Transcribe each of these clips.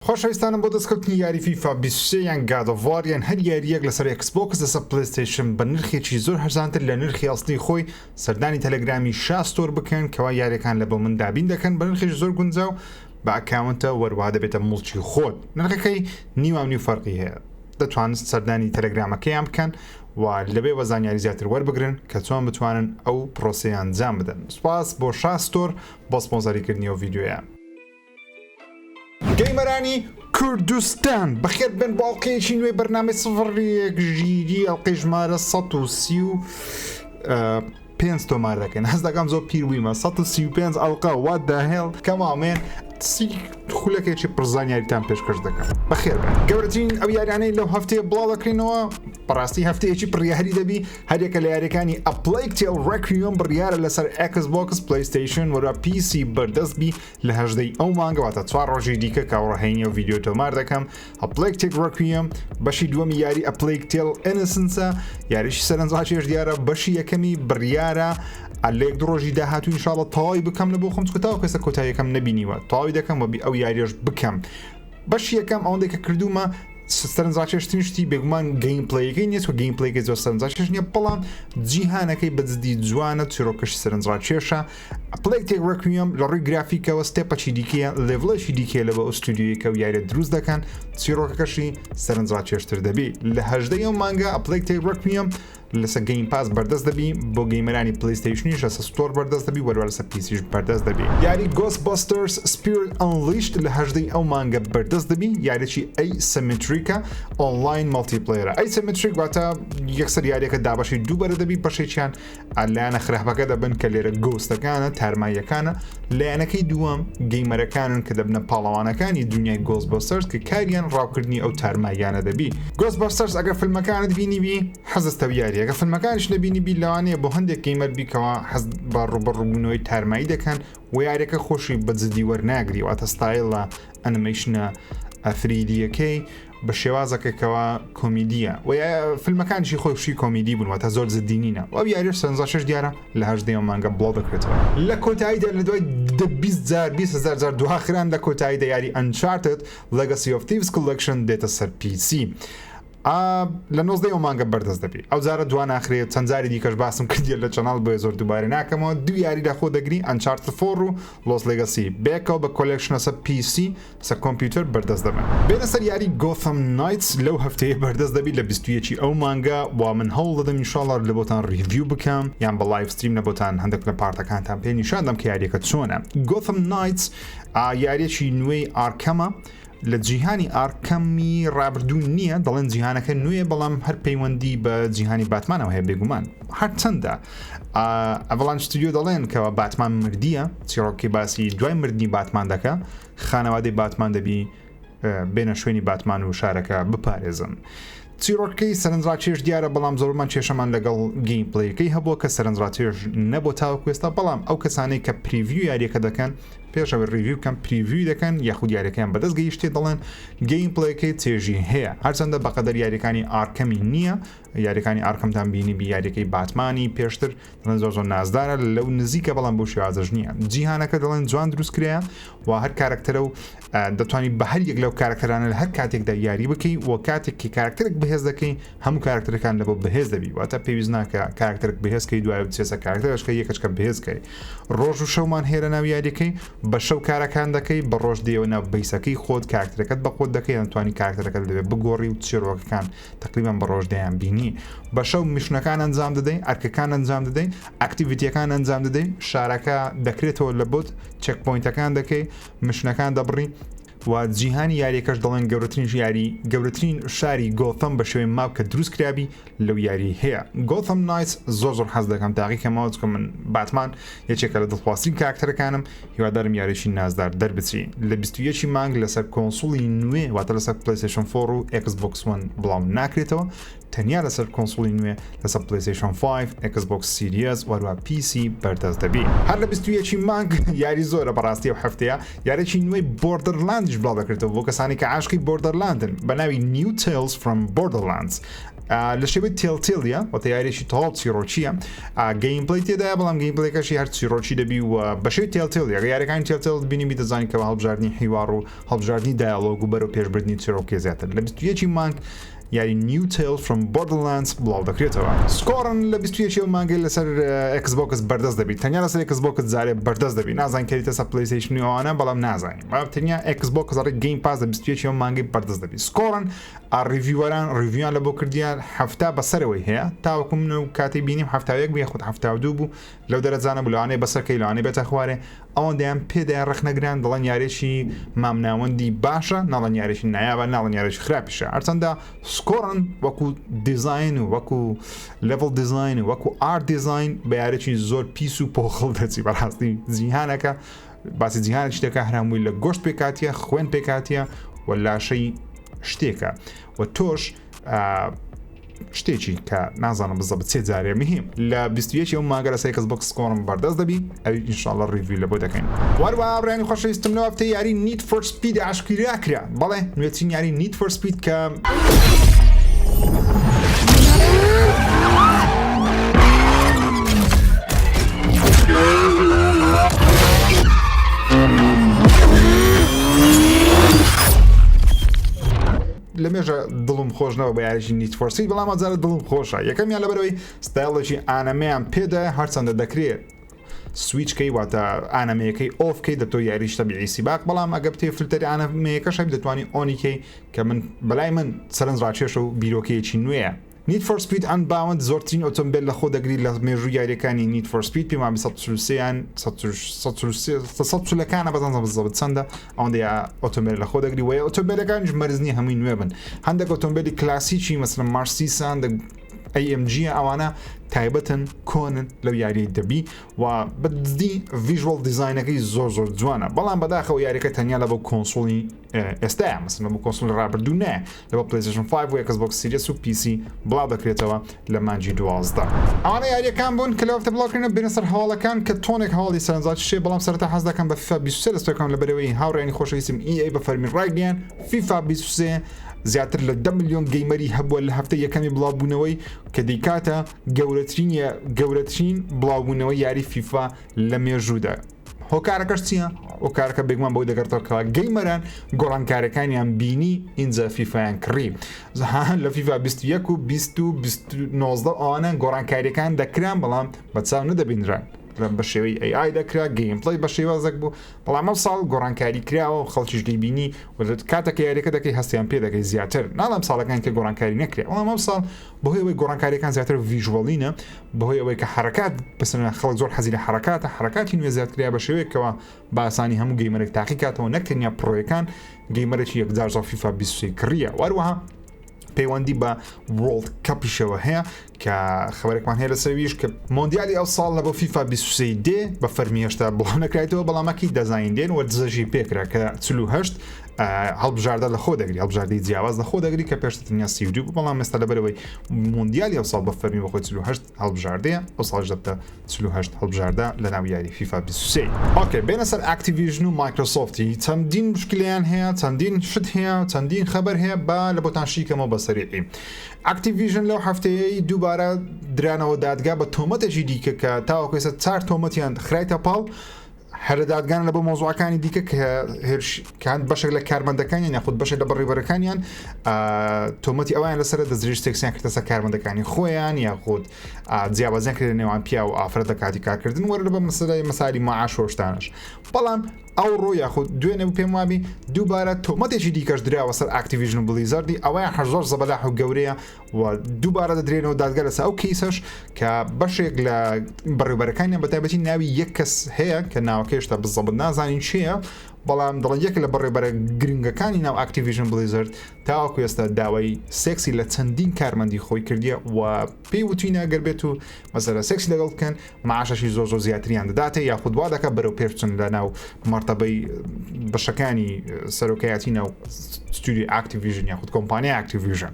خۆشەویستانم بۆ دەستکەوتنی یاری فیفا 23 یان گادۆڤار یان هەر یاریەک لەسەر ئەکسبۆکس لەسەر پلەیستیشن بە نرخێکی زۆر هەرزانتر لە نرخی ئەسڵی خۆی سەردانی تەلەگرامی شاستۆر بکەن کەوا یاریەکان لە بۆ من دابین دەکەن بە نرخێکی زۆر گونجاو بە ئەکاونتە وەروە دەبێتە مڵکی خۆت نرخەکەی نیو فەرقی هەیە دەتوانن سەردانی تەلەگرامەکەیان بکەن و لەبێ وەزانیاری زیاتر وەربگرن کە چۆن بتوانن ئەو پرۆسەیە ئەنجام بدەن سوپاس بۆ شاستۆر بۆ سپۆنسەریکردنی ئەو ڤیدیۆیە گەیمەرانی کوردستان بەخێر بن بۆ ئەڵقەیەکی نوێی بەرنامەی سفڕ ژیری ئەڵقەی ژمارە 135 تۆمار دەکەن هەست دەکەم زۆر پیرویمە 135 ئەڵقە وات داهێڵ کەماڵمێن خولەکێکی پرزانیاریتان پێشکەش دەکەم بەخێر بن گەورەترین ئەو یاریانەی لەو هەفتەیە بڵاو دەکرێنەوە بەڕاستی هەفتەیەکی پڕیاری دەبی هەرێکە لە یاریەکانی ئەپلەیکتێل ڕێکریۆم بڕیارە لەسەر ئەکسبۆکس پلەیستیشن وەرە پیسی بەردەستبی لە هەژدەی ئەو مانگەواتە 4 ڕۆژی دیکە کاوڕەهێنی و ڤیدیۆ تۆمار دەکەم ئەپلەیکتێل ڕێکریۆم بەشی دووەمی یاری ئەپلەیکتێل ئینسنسە یاریشی سەرنجڕاکێش دیارە بەشی یەکەمی بڕیارە ئەلێک ڕۆژی داهاتوو ئینشاڵڵە تەواوی بکەم لە بۆ خۆم چکوتاوە کەسە کۆتاییەکەم نەبینیوە تەواوی دەکەم وەبی ئەو یاریش بکەم بەشی یەکەم ئەوەندێک کە کردومە سەرنجڕاکێشترین شتی بێگومان گەیمپلەیەکەی نییە و گەیمپلەیەکی زۆر سەرنجڕاکێش نییە بەڵام جیهانەکەی بەجددی جوانە چیرۆکەشی سەرنجڕاکێشە ئەپلەیکتێل ڕێکریۆم لە ڕووی گرافیکەوە ستێپەچی دیکەیە لێڤڵێکی دیکەیە لە بە ئوستودیۆیەکە و یاریە دروست دەکەن چیرۆکەکەشی سەرنجڕاکێشتر دەبێ لە هەژدەی ئەو مانگە ئەپلەیکتێل ڕێکریۆم لەسەر گەیمپاس بەردەست دەبی بۆ گەیمەرانی پلەیستیشنیش لەسەر ستۆر بەردەست دەبی وەروە لەسەر پیسیش بەردەست دەبی یاری Ghostbusters سپید ئەنلیشت لە هەژدەی ئەو مانگە بەردەست دەبی یاریی ئەیسیمتریکە ئۆنلاین مەڵتیپلەیرە ئەیسیمتریک واتە یەکسەر یاریەکە دابەشی دووبەرە دەبی بەشێکیان لایەنە خراپەکە دەبن کە لێرە گۆستەکانە تارماییەکانە لایەنەکەی دووەم گەیمەرەکانن کە دەبنە پاڵەوانەکانی دنیای Ghostbusters کە کاریان ڕاوکردنی ئەو تارماییانە دەبی Ghostbusters ئەگەر فیلمەکانت بینیبی حەزت ویاری ئەگە فیلمەکانش نەبینی بی لەوانەیە بۆ هەندێک گەیمەر بیکەوە حەز بە ڕوبەڕووبوونەوەی تارمایی دەکەن و یاریەکە خۆشی بەجددی وەرناگری واتە ستایلە ئەنیمەیشنە ئەفریدیەکەی بە شێوازەکەکەوە کۆمیدیە و فیلمەکانشی خۆشی کۆمیدی بوون واتە زۆر جددینینە و یاریش سەرنجڕاکێش دیارە لە هەژدەی ئەو مانگە بڵاو دەکرێتەوە لە کۆتاییدا لە دوای 20,000 دواخران لە کۆتاییدا یاری Uncharted Legacy of Thieves Collection دێتە سەر PC لە 19 ئەو مانگە بەردەست دەبی ئەو جارە دوان ناخرێت چەند جاری دیکەش باسم کردیە لە چەناڵ بۆ زۆر دووبارە ناکەمەوە دو یاری لە خۆ دەگری Uncharted 4 و Lost Legacy بێکەوە بە کۆلێکشنە سەر PC سەر کۆمپیوتەر بەردەست دەبن بێنە سەر یاری Gotham Knights لەو هەفتەیە بەردەست دەبی لە 21 ئەو مانگە و من هەوڵ دەدەم ئینشاڵڵا لە بۆتان ریڤیو بکەم یان بە لایڤ ستریم لە بۆتان هەندێک لە پارتەکانتان پێ نیشان دەم کە یاریەکە چۆنە Gotham Knights یاریەکی نوێی ئارکەمە لە جیهانی ئارکەمی ڕابردوو نییە دەڵێن جیهانەکە نوێ بەڵام هەر پەیوەندی بە جیهانی باتمانەوە هەیە بێگومان هەر چەندە ئەڤڵان ستودیۆ دەڵێن کەەوە باتمان مردیە چیرۆکی باسی دوای مردنی باتمان دەکە خانەوادەی باتمان دەبی بێنە شوێنی باتمان و شارەکە بپارێزن چیرۆکەی سەرنجڕاکێش دیارە بەڵام زۆرمان کێشەمان لەگەڵ گەیمپلەیەکەی هەبووە کە سەرنجڕاکێش نەبوو تاوەکوێستا بەڵام ئەو کەسانەی کە پریڤیو یاریەکە دەکەن پێشەوە ریڤیو کەم پریڤیو دەکەن یاخود یاریەکەیان بەدەست گەیشتێ دەڵێن گەیمپلەیەکەی چێژی هەیە هەرچەندە بەقەدەر یاریەکانی ئارکەمی نییە یاریەکانی ئارکەمتان بینی بی یاریەکەی باتمانی پێشتر دەڵێن زۆر نازدارە لەو نزیکە بەڵام بۆ شێوازەش نییە جیهانەکە دەڵێن جوان دروست کرایە و هەر کارکتەرە و دەتوانانی بە هەر یەک لەو کارکتەرانە لە هەر کاتێکدا یاری بکەی و کاتێکی کارکتەرێک بەهێز دەکەی هەموو کارکتەرەکان لە بۆ بەهێز دەبی واتە پێویست ناکە کارکتەرێک بەهێزکەی دوای بچێسە کارکتەرشکە یەکەچکە بەهێزکەی ڕۆژ و شەومان هێرە ناو یاریەکەی بە شەو کارەکان دەکەی بە ڕۆژ دێوە ناو بەیسەکەی خۆت کارکتەرەکەت بە خۆت دەکەی ئەتوانی کارکتەرەکەت دەبێت بگۆڕی و چیرۆکەکان تقریبان بە ڕۆژ دەیان بینی بە شەو میشنەکان ئەنجام دەدەی ئەرکەکان ئەنجام دەدەی ئاکتیڤیتیەکان ئەنجام دەدەی شارەکە دەکرێتەوە لە بۆت چەکپۆینتەکان دەکەی مشنەکان دەبڕی و جیهانی یاریەکەش دەڵێن گەورەترین شاری گۆتەم بە شێوەی ماپ کە دروست کرابی لەو یاری هەیە Gotham Knights زۆر حەز دەکەم تاقیکەمەوە چکە من باتمان یەکێکە لە دڵخوازترین کارکتەرەکانم هیوادارم یاریشی نازدار دەربچی لە 21 مانگ لەسەر کۆنسۆڵی نوێ واتە لەسەر پلەیستیشن 4 و Xbox One بڵاو ناکرێتەوە تەنیا لەسەر کۆنسۆڵی نوێ لەسەر پلەیستیشن 5 Xbox Series وەروە PC بەردەست دەبی هەر لە 21 مانگ یاری زۆرە بەڕاستی و هەفتەیە یاریی نوێی Borderlands بڵاو دەکرێتەوە بۆ کەسانی کە عاشقی Borderlandن بە ناوی New Tales from Borderlands لە شێوەی تێڵتێڵیە وەتە یاریشی تەواو چیرۆکیە گەیمپلەی تێدایە بەڵام گەیمپلەیەکەشی هەر چیرۆکی دەبی و بەشێوی تێڵتێڵ یاریەکانی تێڵتێڵ بینی دەزانیتەوە هەڵبژاردننی هیوار و هەڵبژاردننی دایالۆگ و بەرەو پێشبردننی چیرۆکی زیاتر لە 21 مانگ یاری New Tales from Borderlands بڵاو دەکرێتەوە Scorn لە 21 مانگی لەسەر Xbox بەردەست دەبیت تەنیا لەسەر Xbox زارێ بەردەست دەبی نازان کەریتە سە PlayStation ئەوانە بەڵام نازانین تەنیا Xbox زارێ گەیمپاس لە 21 مانگی بەردەست دەبی Scorn ریڤیوەران ریڤیویان لە بۆ کردیان هەفتا بەسەرەوەی هەیە تاوەکو من و کاتی بینیم هەفتاوەیەک بێ خودت 72 بوو لەو دەرەجانە بوو لەوانەیە بەسەرکەی لەوانەیە بێتە خوارێ ئەوەندەیان پێدایان ڕەخنەگران دەڵێن یاریشی مامناوەندی باشە ناڵەن یاریشی نایابە ناڵەن یاریشی خراپیشە هەرچەندە Scorn وەکو دیزاین و وەکو level دیزاین و وەکو ئارت دیزاین بە یارێکی زۆر پیس و پۆخڵ دەچی بەڕاستی جیهانەکە باسی جیهانە شتێکە هەرهەمووی لە گۆشت پێکاتیە خوێن پێکاتیە و لاشەی شتێکە و تۆش شتێکی کە نازانم بزەبت سێ جارێ مهم لە 21 ماگە لە Xbox Scorn بەردەست دەبی ئەوی ئینشاءالله ریڤیو لە بۆ دەکەین وەروە بڕیانی خۆشەویستم لەوە هەفتەی یاری Need for Speed ئاشکرا کرا بەڵێ نوێترین یاری Need for Speed کە لە مێژە دڵم خۆشنەوە بە یاریشی Need for Speed بەڵام ئەجارە دڵم خۆشە یەکەمیان لەبەرەوەی ستایلێکی ئانەمەیان پێدایە هەرچەندە دەکرێت سویچکەی واتە ئانەمەیەکەی ئۆفکەی دەتۆ یاریش تەبیعی سیباق بەڵام ئەگە بتێ فلتەری ئانەمەیەکەشە دەتوانانی ئۆنیکەی کە من بەلای من سەرنجڕاکێشە و بیرۆکەیەکی نوێیە Need for Speed Unbound زۆرترین ئۆتۆمبیل لە خۆ دەگری لە مێژووی یاریەکانی Need for Speed پێمان 130یان بەزانە بزەبت چەندە ئەوەندە ئۆتۆمبیل لە خۆ دەگری وە ئۆتۆمبیلەکانیش مەرزنی هەمووی نوێ بن هەندێک ئۆتۆمبیلی کلاسیکی مەسەڵەن مارسیسان AMG ئەوانە تایبەتن کۆنن لەو یاری دەبی و بەدزدی ڤیژوەڵ دیزاینەکەی زۆر زۆر جوانە بەڵام بەداخەوە یاریەکە تەنیا لە بۆ کۆنسۆڵی ئێستاە مەسەڵەن بۆ کۆنسۆڵی ڕابردوو نایە لە بۆ PlayStation 5 و Xbox Series و PC بڵاو دەکرێتەوە لە مانجی 12 ئەوانە یاریەکان بوون کە لەوەفتە بڵاوکردنە بینە سەر هەواڵەکان کە تۆنێک هەواڵی سەرنجاتی شێ بەڵام سەرەتا حەز دەکەم بە FIFA 23 دەستەکەم لەبەرەوەی هاوڕێنی خۆشەویستم EA بە فەرمی ڕاگنیان FIFA 23 زیاتر لە 10 ملیۆن گەیمەری هەبووە لە هەفتە یەکەمی بڵاوبوونەوەی کە دەیکاتە گەورەترین بڵاوبوونەوەی یاری فیفا لە مێژوودا هۆکارەکەش چییە؟ هۆکارەکە بێگومان بۆی دەگەڕێتەوە گەیمەران گۆڕانکارەکانیان بینی اینجا فیفایان کڕی لە فیفا 21 و 2019 ئەوانە گۆڕانکاریەکان دەکران بەڵام بەچاو نەدەبینران بە شێوەی AI دەکرا گەیمپڵی بە شێوازێک بوو بەڵام ئەم ساڵ گۆڕانکاری کراوە و خەڵکیش دەیبینی و کاتێکە یاریەکە دەکەی هەستیان پێ دەکەی زیاتر ناڵام ساڵەکان کە گۆڕانکاری نەکرێت بەڵام ئەم ساڵ بەهۆی ئەوەی گۆڕانکاریەکان زیاتر ڤیژوەڵینە بەهۆی ئەوەی کە حرکات بەسەرە خەڵک زۆر حەزی لە حرکاتی نوێ زیاد کرا بە شێوەیەکەوە بە ئاسانی هەموو گەیمەرێک تاقیکاتەوە نەکتەنیا پرۆیەکان گەیمەرێکی یەکجار فیفا 23 کڕیە وەروەها پەیوەندی بە وۆڵد کەپیشەوە هەیە کە خبرێکمان هەیە لەسەرویش کە مۆندیالی ئەو ساڵ لە بۆ فیفا 23 دێ بە فەرمی هێشتا بڵاو نەکرایەوە بەڵامەکی دەزاین دێن و دزەژی پێکرا کە 48 هەڵبژاردە لە خۆ دەگری هەڵبژاردەی جیاواز لە خۆ دەگری کە پێشتر تەنیا 32 بەڵام ئێستا لەبەرەوەی مۆندیالی ئەو ساڵ بە فەرمی بەخۆی 38 هەڵبژاردەیە ئەو ساڵش دەبتە 38 هەڵبژاردە لە ناو یاری فیفا 23 ئۆکێ بێنە سەر ئاکتیڤژن و مایکرۆسۆفتی چەندین مشکلیان هەیە چەندین شت هەیە چەندین خەبەر هەیە با لە بۆتان شیکەمەوە بەسەریعی ئاکتیڤژن لەو هەفتەیەی دووبارە درانەوە دادگا بە تۆمەتێکی دیکە کە تاوەکو ئێستا 4 تۆمەتیان خرایتە پاڵ هەرە دادگان لە بۆ مۆزوعەکانی دیکە کە بەشێک لە کارمەندەکانیان یاخود بەشێک لە بەڕێوەرەکانیان تۆمەتی ئەویان لەسەر دەستدرێژ تێکسیان کردە سەر کارمەندەکانی خۆیان یاخود جیاوازیان کرد نێوان پیا و ئافرەت لە کاتی کارکردن وەرە لە بە مەسالی مەعاش و شتانش بەڵام ئەو ڕۆ یاخود دوێنێ و پێم وابی دووبارە تۆمەتێکی دیکەش دراوە سەر ئاکتیڤژن بلیزاردی ئەوەیان هەژۆر زەبەلاح و گەورەیە و دووبارە دەدرێنەوە دادگا لەسەر ئەو کەیسەش کە بەشێک لە بەڕێوەبەرەکانیان بەتایبەتی ناوی یەک کەس هەیە کە ناوەکەشتا بزەبت نازانین چییە بەڵام دەڵێن یەک لە بەڕێبەرە گرنگەکانی ناو ئاکتیڤژن بلیزارد تاوەکو ئێستا داوای سێکسی لە چەندین کارمەندی خۆی کردیە و پێی وتوینە گەر بێت و مەسەرە سێکسی لەگەڵ بکەن معاشەشی زۆر زۆر زیاتریان دەداتێ یاخود وا دەکە بەرەو پێچن لە ناو مەرتەبەی بەشەکانی سەرۆکایەتی ناو ستودیۆ ئاکتیڤژن یاخود کۆمپانیای ئاکتیڤژن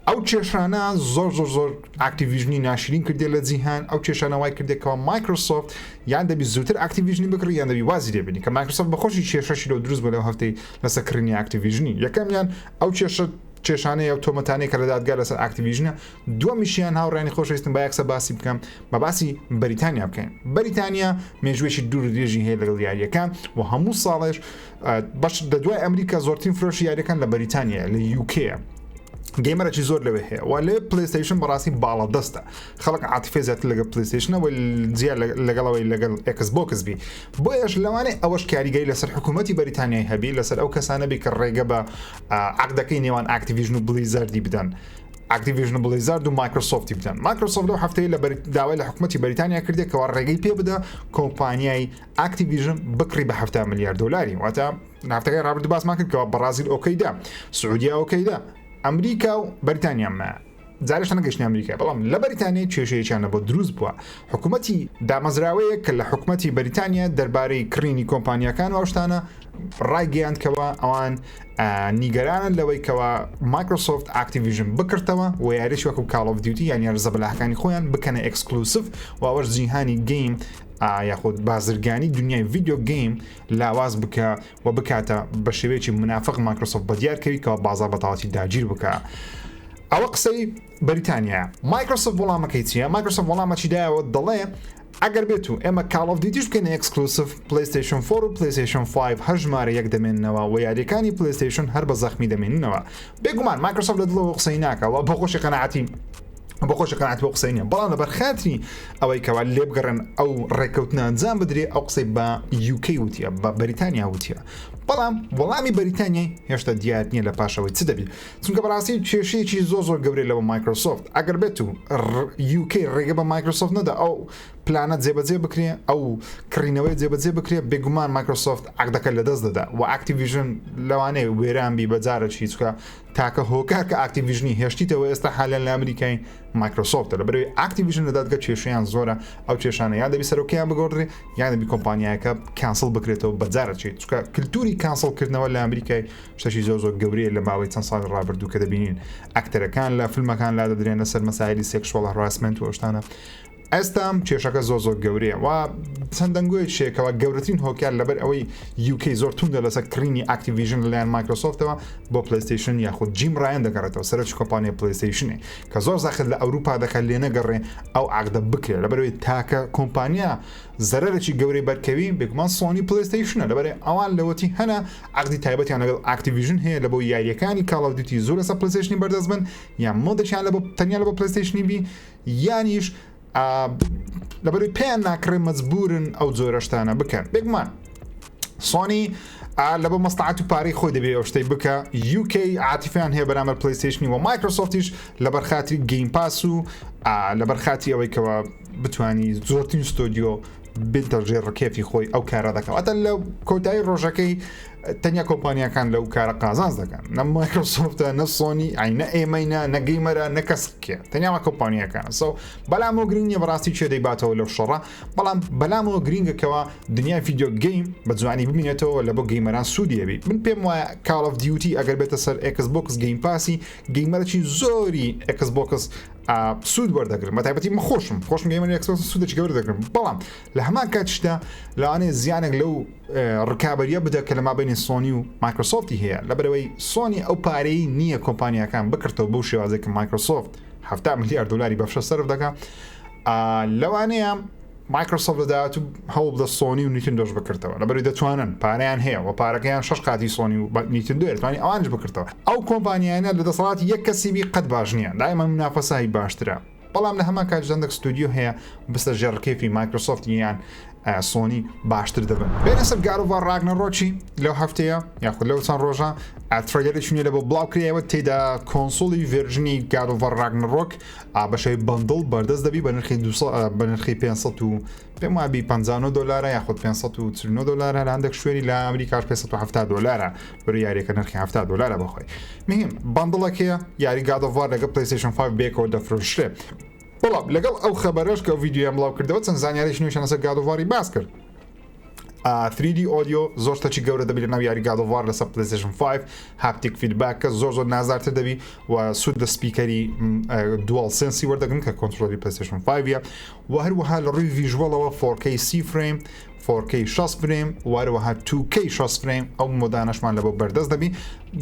ئەو کێشانە زۆر ئاکتیڤژنی ناشرین کردێ لە جیهان ئەو کێشانە وای کردێکەوە مایکرۆسۆفت یان دەبی زووتر ئاکتیڤژنی بکڕی یان دەبی وازی لێبنی کە مایکرۆسۆفت بەخۆشی کێشەشی لەو دروست بۆ لەو هەفتەی لەسەر کڕینی ئاکتیڤژنی یەکەمیان ئەو کێشە کێشانەیە و تۆمەتانەی کە لە دادگا لەسەر ئاکتیڤژنە دووەمیشیان هاوڕانی خۆشەویستم با یەکسە باسی بکەم بە باسی بەریتانیا بکەین. بەریتانیا مێژوێکی دوور درێژی هەیە لەگەڵ یاریەکان و هەموو ساڵێش بەش لە دوای ئەمریکا زۆرترین فرۆشی یاریەکان لە بەریتانیا لە UK گەیمەرێکی زۆر لەوێ هەیە و لێ پلەیستیشن بەڕاستی باڵە دەستە خەڵک عاتیفێ زیاتر لەگەڵ پلەیستیشنە و زیاد لەگەڵەوەی لەگەڵ ئێکسبۆکس بی بۆیەش لەوانەیە ئەوەش کاریگەری لەسەر حکوومەتی بەریتانیای هەبی لەسەر ئەو کەسانە بی کە ڕێگە بە عەقدەکەی نێوان ئاکتیڤژن و بلیزاردی بدەن ئاکتیڤژن بلیزارد و مایکرۆسۆفتی بدەن. مایکرۆسۆفت لەو هەفتەیە لە داوای لە حکوومەتی بەریتانیا کردێت کەوا ڕێگەی پێ بدە کۆمپانیای ئاکتیڤژن بکڕی بە 7 ملیار دلاری واتە هەفتەکەی ڕابردوو باسمان کرد کەوا بەرازیل ئۆکەیدا سعودیا ئۆکەیدا ئەمریکا و بەریتانیامە جارشتە نەگەشتنی ئەمریکا بەڵام لە بەریتانیا کێشەیەکیانە بۆ دروست بووە. حکوومەتی دامەزراوەیە کە لە حکوومەتی بەریتانیا دەربارەی کڕینی کۆمپانیەکان و ئەوشتانە ڕایگەیاندکەوە ئەوان نیگەرانن لەوەی کەوا مایکرۆسۆفت ئاکتیڤژن بکردەوە و یاریش وەکو کاڵ ئۆف دیوتی یان یارزە بەلاکانی خۆیان بکەنە ئەکسکلوسیڤ و ئەوەش جیهانی گەیم یاخود بازرگانی دنیای ڤیدیۆ گەیم لاواز بکە و بکاتە بە شێوەیەکی منافق مایکرۆسۆفت بەدیارکەوی کەەوە بازار بەتەواوەتی داگیر بکە. ئەوە قسەی بەریتانیا. مایکرۆسۆفت وەڵامەکەی چییە؟ مایکرۆسۆفت وەڵامەکی دایەوە دەڵێ ئەگەر بێت و ئێمە کاڵ ئۆف دیوتیش بکەین ئەکسکلوسیڤ پلەیستیشن 4 و پلەیستیشن 5 هەر ژمارە یەک دەمێننەوە و یاریەکانی پلەیستیشن هەر بە زەخمی دەمێننەوە. بێگومان مایکرۆسۆفت لە دڵەوە قسەی ناکەوە بۆ خۆشی قەناعەتی بۆ قسەی نیە بەڵام لەبەر خاتری ئەوەی کەوا لێ بگەڕن ئەو ڕێکەوتنە ئەنجام بدرێ ئەو قسەی بە UK وتیە بە بەریتانیا وتیە بەڵام وەڵامی بەریتانیای هێشتا دیار نییە لە پاشەوەی چ دەبێت چونکە بەڕاستی کێشەیەکی زۆر گەورەی لەوە مایکرۆسۆفت ئەگەر بێت و UK ڕێگە بە مایکرۆسۆفت نەدا ئەو پلانە جێبەجێ بکرێ ئەو کڕینەوەی جێبەجێ بکرێ بێگومان مایکرۆسۆفت عەقدەکە لەدەست دەدا و ئاکتیڤژن لەوانەیە وێرانبی بەجارێکی چکە تاکە هۆکار کە ئاکتیڤژنی هێشتیتەوە ئێستا حالە لە ئەمریکای مایکرۆسۆفتە لە بەرەوەی ئاکتیڤژن لەدادگە کێشەیان زۆرە ئەو کێشانە یان دەبی سەرۆکیان بگۆڕێ یان دەبی کۆمپانیایەکە کانسڵ بکرێتەوە بەجارێکی چکە کللتوری کانسڵکردنەوە لە ئەمریکای شتێکی زۆر گەورەیە لە ماوەی چەند ساڵی ڕابردوو کە دەبینین ئەکتەرەکان لە فیلمەکان لا دەدرێن لەسەر مەسایلی سێکشوەڵ هەراسمنت و ئەوشتانە ئێستام کێشەکە زۆر گەورەیە و چەندەنگوێک شێکەوە گەورەترین هۆکار لەبەر ئەوەی UK زۆر توندە لەسەر کڕینی ئاکتیڤژن لەلایەن مایکرۆسۆفتەوە بۆ پلەیستیشن یاخود جیم ڕایەن دەگەڕێتەوە سەرۆکی کۆمپانیای پلەیستیشنێ کە زۆر زاخت لە ئەوروپا دەکات لێ نەگەڕێ ئەو عەقدە بکرێت لەبەرەوەی تاکە کۆمپانیا زەرەرێکی گەورەی بەرکەوی بێگومان سۆنی پلەیستیشنە لەبەرێ ئەوان لەوەتی هەنا عەقدی تایبەتیان لەگەڵ ئاکتیڤژن هەیە لە بۆ یاریەکانی کاڵ ئۆف دیوتی زۆر لەسەر پلەیستیشنی بەردەست بن یان مۆدێکیان لە بۆ تەنیا لە بۆ پلەیستیشنی بی یانیش لەبەروی پێیان ناکڕێ مەجبورن ئەو جۆرەشتانە بکەن بێگومان سۆنی لە بۆ مەستەعات و پارەی خۆی دەبێت ئەو شتەی بکە UK عاتیفیان هەیە بەرامبەر پلەیستیشنی و مایکرۆسۆفتیش لەبەر خاتری گەیمپاس و لەبەر خاتی ئەوەی کەوە بتوانی زۆرترین ستۆدیۆ بنتە ژێر ڕکێفی خۆی ئەو کارە دەکەواتە لە کۆتایی ڕۆژەکەی تەنیا کۆمپانیەکان لەو کارە قازانز دەکەن نە مایکرۆسۆفتە نە سۆنی ئەینە ئێمەینە نەگەیمەرە نەکەسکێ تەنیاوە کۆمپانیەکانە سەو بەلامەوە گرنگە بەڕاستی چێ دەیباتەوە لەو شەڕە بەڵام بەلامەوە گرنگەکەوە دنیای ڤیدیۆ گەیم بە جوانی ببینێتەوە لە بۆ گەیمەران سوودیەبی من پێم وایە کاڵ ئۆف دیوتی ئەگەر بێتە سەر ئێکسبۆکس گەیمپاسی گەیمەرێکی زۆری ئێکسبۆکس سوود وەردەگرن بەتایبەتی من خۆشم گەیمەری ئێکسبۆکس سوودێکی گەورە دەگرن بەڵام لە هەمان کاتشدا لەوانەیە زیانێک لەو ڕکابەریە بدە کە لە مابینی سۆنی و مایکرۆسۆفتی هەیە لەبەرەوەی سۆنی ئەو پارەی نییە کۆمپانیەکان بکردەوە بەو شێوازێک کە مایکرۆسۆفت 7 ملیار دلاری بەفشە سەرف دەکات لەوانەیە مایکرۆسۆفت لەداهات و هەوڵ بدە سۆنی و نیتندۆش بکردەوە لەبەروی دەتوانن پارەیان هەیە و پارەکەیان 6 قاتی سۆنی و نیتندۆ دەتوانێت ئەوانش بکردەوە ئەو کۆمپانیانە لە دەسەڵاتی یەک کەسیبی قەت باش نییە دایما منافەسایی باشترە بەڵام لە هەمان کات جەندێک ستودیۆ هەیە بستە ژێڕکێفی مایکرۆسۆفت یان سۆنی باشتر دەبن بێنە سەر گاروڤار راگنەڕۆکی لەو هەفتەیە یاخود لەو چەند ڕۆژە ترێلەرێکی لە بۆ بڵاوکرایەوە تێدا کۆنسۆڵی ڤێرژنی گاروڤار راگنەڕۆک بەشەی بەندڵ بەردەست دەبی بە نرخی 500 و پێم وابی 50 دلار یاخود 540 دلار لە هەندێک شوێنی لە ئەمریکاش 570 دلار بۆ یاریەکە نرخی 70 دلار بەخۆی مهم بەندڵەکەیە یاری گاروڤار لەگەڵ پلەیستیشن 5 بێکەوە دەفرۆشرێت بەڵام لەگەڵ ئەو خەبەرەش کە ویدیۆیان بڵاو کردەوە چەند زانیاریش نوێشان لەسەر گاروڤاری باس کرد 3D ئۆدیۆ زۆر شتێکی گەورە دەبێت لەناو یاری گاروڤار لەسەر پلەیستیشن 5 هاپتیک فیدباکە زۆر نازارتر دەبی و سوود لە سپیکەری دوال سنسی وەردەگرن کە کۆنترۆلی پلەیستیشن 5 و هەروەها لە ڕووی ڤیژوەڵەوە 4K سی فریم 4K 60 فریم وەروەها 2K 60 فریم ئەو مۆدانەشمان لەبەوە بەردەست دەبی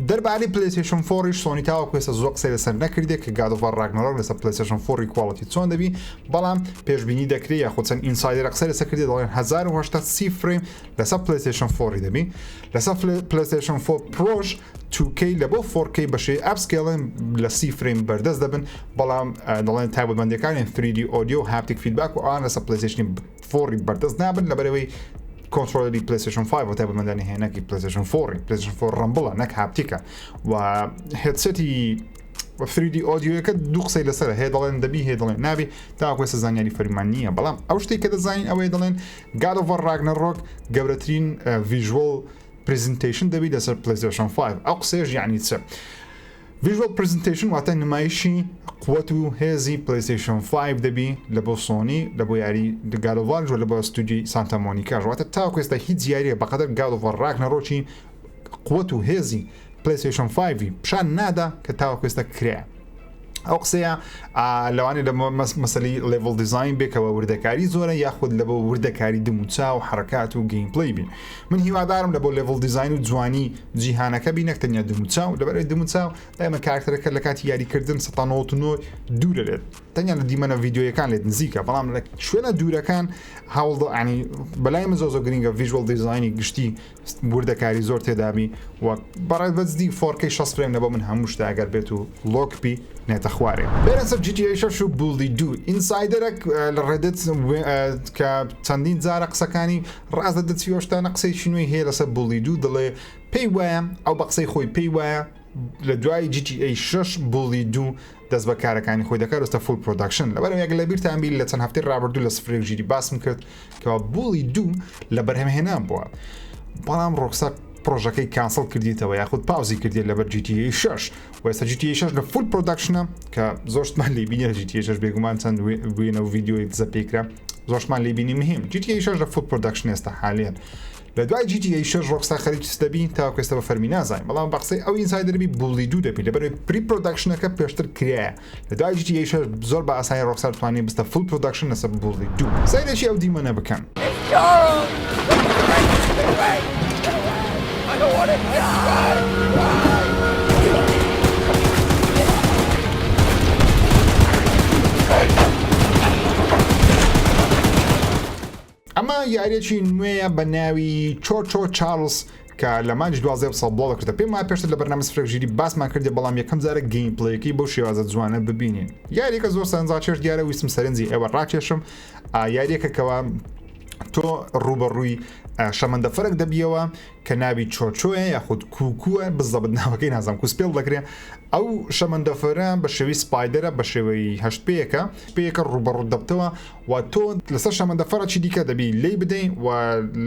دەربارەی پلەیستیشن 4 سۆنی تاوەکو ئێستا زۆر قسەی لەسەر نەکردێت کە God of War راگنەڕۆک لەسەر پلەیستیشن 4 کواڵیتی چۆن دەبی بەڵام پێشبینی دەکرێت یاخود چەند ئینسایدەر قسەی لەسەر کردێت دەڵێن 1080 فریم لەسەر پلەیستیشن 4 دەبی لەسەر پلەیستیشن 4 پرۆش 2K لە بۆ 4K بەشەی ئەپسکێڵن لە 30 فریم بەردەست دەبن بەڵام دەڵێن تایبەتمەندیەکانی 3D ئۆدیۆ هاپتیک فیدباک و ئەوان لەسەر پلەیستیشن 4 بەردەست نابن لەبەرەوەی کۆنترۆلەری پلەیستیشن 5 و تایبەتمەندانی هێنەکی پلەیستیشن 4 پلەیستیشن 4 ڕەمبڵە نەک هاپتیکە و هێدسەتی 3D ئۆدیۆیەکە دوو قسەی لەسەرە هەیە دەڵێن دەبی هەیە دەڵێن نابی تاوەکو ئێستا زانیاری فەرمان نییە بەڵام ئەو شتێک کە دەزانین ئەوەیە دەڵێن God of War راگنەڕۆک گەورەترین visual presentation دەبی لەسەر پلەیستیشن 5 ئەو قسەیەش یعنی چ visual presentation واتە نمایشی قوت و هێزی پلەیستیشن 5 دەبی لە بۆ سۆنی لە بۆ یاری God of War لە بۆ ستودیۆی سانتا مۆنیکا واتە تاوەکو ئێستا هیچ یاریە بەقەدەر God of War راگنەڕۆکی قوت و هێزی پلەیستیشن 5 پیشان نادا کە تاوەکو ئێستا کرێ ئەو قسەیە لەوانێ لە مەسەلەی لێڤڵ دیزاین بێکەوە وردەکاری زۆرە یاخود لە بۆ وردەکاری دموچاو و حرکات و گەیمپلەی بین من هیوادارم لە بۆ لێڤڵ دیزاین و جوانی جیهانەکە بینە تەنیا دموچاو لەبەرەوەی دموچاو دایمە کارکتەرەکە لە کاتی یاریکردن 1999 دوور دەرێت تەنیا لە دیمەنە ڤیدیۆیەکان لێت نزیکە بەڵام لە شوێنە دوورەکان هەوڵ ینی بەلای من زۆ گرنگە ڤیژوەڵ دیزاینی گشتی وردەکاری زۆر تێدابی و بەڕێوەبەرزی 4K 60 فریم لەبۆ من هەموو شتە ئەگەر بێت و لۆکپی نێتە خوارێ بێرە سەر GTA 6 و بولدی 2 ئینسایدەرێک لە ڕێدت کە چەندین جارە قسەکانی ڕاز دەدەت چیۆشتانە قسەی نوێی هەیە لەسەر بولدی 2 دەڵێ پێی وایە ئەو بە قسەی خۆی پێی وایە لە دوای GTA 6 بولدی 2 دەست بە کارەکانی خۆی دەکات وستە فول پرۆداکشن لەبەرەوە یەک لە بیرتان بی لە چەند هەفتەی ڕابردوو لە سفرێک ژیری باسم کرد کەوا بولدی 2 لە بەرهەمهێنان بووە بەڵام ڕۆکستار پرۆژەکەی کانسڵ کردیتەوە یاخود پاوزی کردێت لەبەر GTA 6 و ئێستا GTA 6 لە فول پرۆداکشنە کە زۆرشتمان لێ بینێ GTA 6 بێگومان چەند وێنە و ڤیدیۆی دزە پێکرا زۆرشمان لێ بینی مهم GTA 6 لە فول پرۆداکشن ئێستا حاليا لە دوای GTA 6 ڕۆکستار خەریکی دەبین تاوەکو ئێستا بە فەرمی نازانین بەڵام بە قسەی ئەو ئینسایدەربی بولدی 2 دەبی لەبەرەوەی پری پرۆداکشنەکە پێشتر کرایە لە دوای GTA 6 زۆر بە ئاسانی ڕۆکستار توانێت بستە فول پرۆداکشن لەسەر بولدی 2 سەیرێکی ئەو دیمەنە بکەن ئەمە یاریەکی نوێیە بە ناوی چۆچۆ چارلز کە لە مانج 12 ساڵ بڵاو دەکرێتە پێم وایە پێشتر لە بەرنامە سفرێک ژیری باسمان کردێ بەڵام یەکەم جارە گەیمپلەیەکی بەو شێوازە جوانە ببینین یاریەکە زۆر سەرنجاکێش دیارە ویستم سەرنجی ئێوە ڕاکێشم یاریەکە کەوا تۆ ڕوبەڕووی شەمەندەفەرێک دەبیەوە کە ناوی چۆچۆیە یاخود کوکووە بزەبت ناوەکەی نازانم کوسپێڵ دەکرێت ئەو شەمەندەفەرە بە شێوەی سپایدەرە بە شێوەی هەشت پێیەکە ڕوبەڕوو دەبتەوە و تۆ لەسەر شەمەندەفەرەکی دیکە دەبی لی بدەین و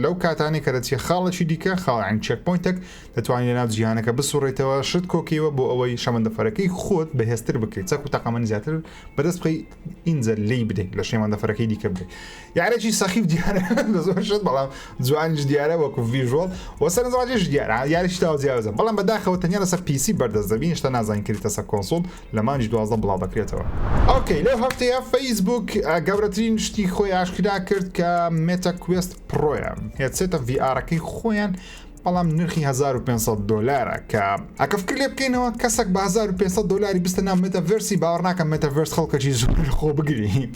لەو کاتانی کە دەچێت خاڵێکی دیکە خاڵعین چێک پۆینتێک دەتوانێت لە ناو جیهانەکە بسوڕێتەوە شت کۆکیەوە بۆ ئەوەی شەمەندەفەرەکەی خۆت بەهێزتر بکەیت چەک و تەقەمەنی زیاتر بەدەست بخەی ئینجە لی بدەیت لە شەمەندەفەرەکەی دیکە بدەیت یاریێکی سەخیف دیارە لە زۆر شت بەڵام جوانیش دیارە وەکو ڤیژوەڵ و سەرنجڕاکێش دیارە یاریش تاوە جیاوازە بەڵام بەداخەوە تەنیا لەسەر PC بەردەست دەبین شتە نازانین کردێتە سەر کۆنسۆڵ لە مانجی 12 بڵاو دەکرێتەوە ئۆکەی لەو هەفتەیە فەیسبوک گەورەترین شتی خۆی ئاشکرا کرد کە مێتا کوێست پرۆیە هێچێتە VRەکەی خۆیان بەڵام نرخی 1500 دلارە کە ئەکەفکر لێ بکەینەوە کەسێک بە 1500 دلاری بستە ناو مێتەڤێرسی باوەڕ ناکەم مێتەڤێرس خەڵکەکی زۆر خۆ بگری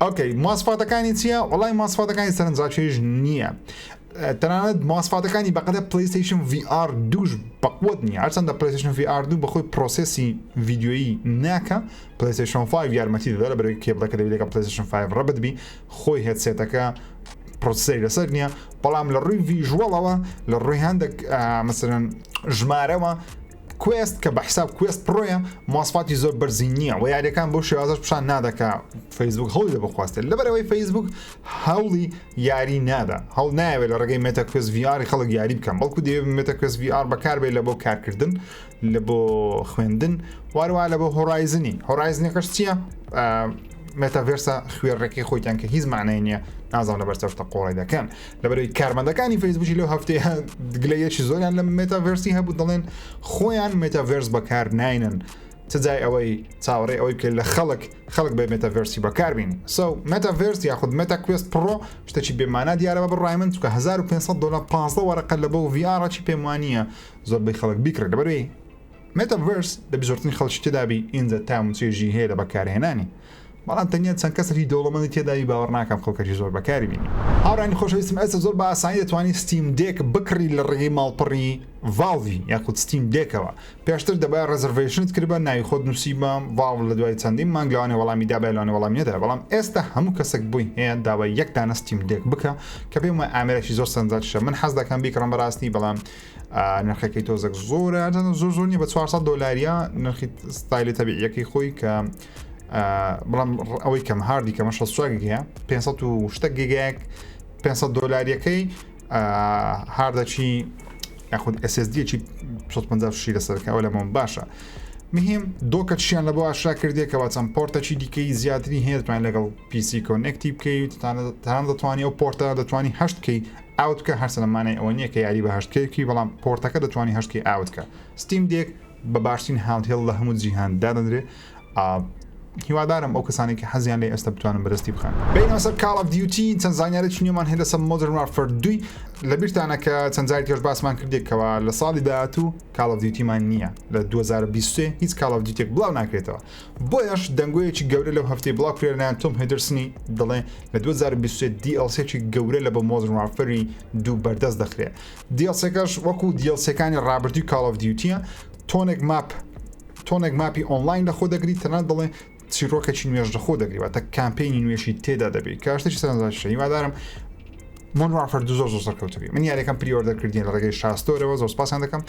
ئۆکەی ماسفاتەکانی چییە؟ وەڵای ماسفاتەکانی سەرنجاکێش نییە تەنانەت ماسفاتەکانی بەقەدە پلەیستیشن VR دوش بەقوت نییە هەرچەندە پلەیستیشن VR دوو بەخۆی پرۆسێسی ڤیدیۆیی ناکە پلەیستیشن 5 یارمەتی دەدا لەبەرەوەی کێبڵەکە دەبێت کە پلەیستیشن 5 ڕەبت بی خۆی هێدسێتەکە پرۆسەسەری لەسەر نییە بەڵام لە ڕووی ڤیژوەڵەوە لە ڕووی هەندێک مەسەرەن ژمارەوە کوێست کە بە حساب کوێست پرۆیە ماسفاتی زۆر بەرزی نییە و یاریەکان بۆ شێوازەش پیشان نادەکە فەیسبوک هەوڵی دە بخواستێت لەبەرەوەی فەیسبوک هەوڵی یاری نادا هەوڵ نایەوێت لە ڕێگەی مێتا کوێست VR خەڵک یاری بکەم بەڵکو دەیەوێت مێتا کوێست VR بەکاربێت لە بۆ کارکردن لە بۆ خوێندن وارووا لە بۆ هۆرایزنەکەش چییە؟ مێتاڤێرسە خوێڕێکی خۆیان کە هیچ معنای نییە نازانم لەبەر چەفتە قۆڕی دەکەن لەبەرەوەی کارمەندەکانی فەیسبوکی لەو هەفتەیە گلەیەکی زۆریان لە مێتاڤێرسی هەبوو دەڵێن خۆیان مێتاڤێرس بەکار ناینن تجای ئەوەی چاوەڕێ ئەوەی بکەیت لە خەڵک بە مێتاڤێرسی بەکاربینی مێتاڤێرس یاخود مێتاکوێست پڕۆ شتێکی بێمانە دیارە بە بڕای من چکە $1500 15 وەرەقە لە بۆ ڤیارەی پێم وانە زۆربەی خەڵک بیکرێت لەبەرەوەی مێتاڤێرس لە بزۆرترین خەڵکی تێدابی ئینجا تامچێژی هەیە لە بەکارهێنانی بەڵام تەنیا چەند کەسری دەوڵەمەندی تێداوی باوەڕ ناکەم خەڵکەی زۆر بەکاری بینی هاوڕانی خۆشەویستم ئێستا زۆر بە ئاسانی دەتوانانی ستیم دێک بکڕی لە ڕێگەی ماڵپەڕی ڤالڤی یاخود ستیم دێکەوە پێشتر دەبای ڕێزەرڤێشنت کردبە ناوی خۆت نووسیبە ڤالڤ لە دوای چەندین مانگ لەوانێ وەڵامی دابای لەوانێ وەڵامی نەدا بەڵام ئێستا هەموو کەسێک بووی هەیە داوای یەک دانە ستیم دێک بکە کە پێم وایە ئامێرێکی زۆر سەرنجاتشە من حەز دەکەم بیکڕم بەڕاستی بەڵام نرخەکەی تۆزێک زۆرە زۆر نیە بە $400 نرخی ستایلی تەبیعیەکەی خۆی کە بەڵام ئەوەی کەم هاردی کەمە 64 گیگە 500 گیگایەک $500 هاردەچی یاخود SSD-ی 156 لەسەرکە ئەوە لەمەوە باشە مهم دۆکە چیان لە بۆ ئاشرا کردێکەوە چەند پۆرتەچی دیکەی زیاتری هەیە دەتوانین لەگەڵ PC کۆنێکتی بکەیت تان دەتوانانی ئەو پۆرتە دەتوانانی 8K ئاوت کە هەر سەلمانەی ئەوە نییە کە یاری بە 8K بەڵام پۆرتەکە دەتوانانی 8K ئاوت کە ستیم دێک بە باشترین هاندهێڵ لە هەموو جیهان دادەنرێ هیوادارم ئەو کەسانی کە حەزیان لێ ئێستا بتوانن بەدەستی بخەن بینەوە سەر Call of Duty چەند زانیارێکی نوێمان هەیە لەسەر Modern Warfare 2 لە بیرتانە کە چەند جاری کەش باسمان کردێکەوە لە ساڵی داهاتوو Call of Duty مان نییە لە 2023 هیچ Call of Duty بڵاو ناکرێتەوە بۆیەش دەنگۆیەکی گەورە لەو هەفتەی بڵاو کرێنیان تۆم هێدرسنی دەڵێ لە 2023 DLC-ێکی گەورە لە بە Modern Warfare 2 بەردەست دەخرێت DLC-کەش وەکو DLC-کانی ڕابردووی Call of Duty تۆنێک ماپی ئۆنلاین لە خۆ دەگریت تەنانەت دەڵێ چیرۆکەکی نوێژ لە خۆ دەگریوە تا کامپینی نوێشی تێدا دەبێت کاشتێکی سەرنجاشە هیوادارم Modern Warfare 2 زۆر سەرکەوتوی من یاریەکەم پریۆردەر کردین لە ڕێگەی شاستۆرەوە زۆر سپاسیان دەکەم